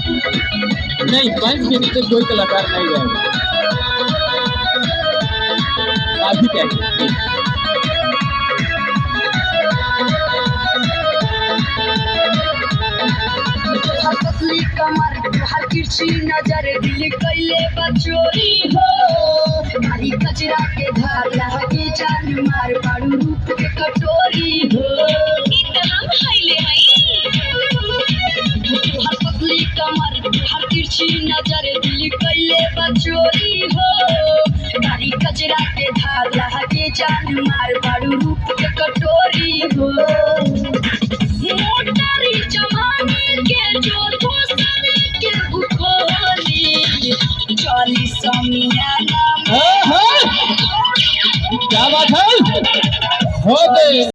नहीं 5 मिनट से कोई कलाकार नहीं गाएगा काफी क्या पतली कमर हर किसी नजर दिल कैले बचोरी हो भारी कचरा के धार लहके जान मार पाड़ू रूप के कटोरी हो हम हाइले हर पतली कमर हर किसी नजर दिल कैले बचोरी हो भारी कचरा के धार लहके जान मार पाड़ू रूप के कटोरी हो मोटारी जमाने के जो दोस्तर के बुकोली चली समियाना क्या बात है हो गई।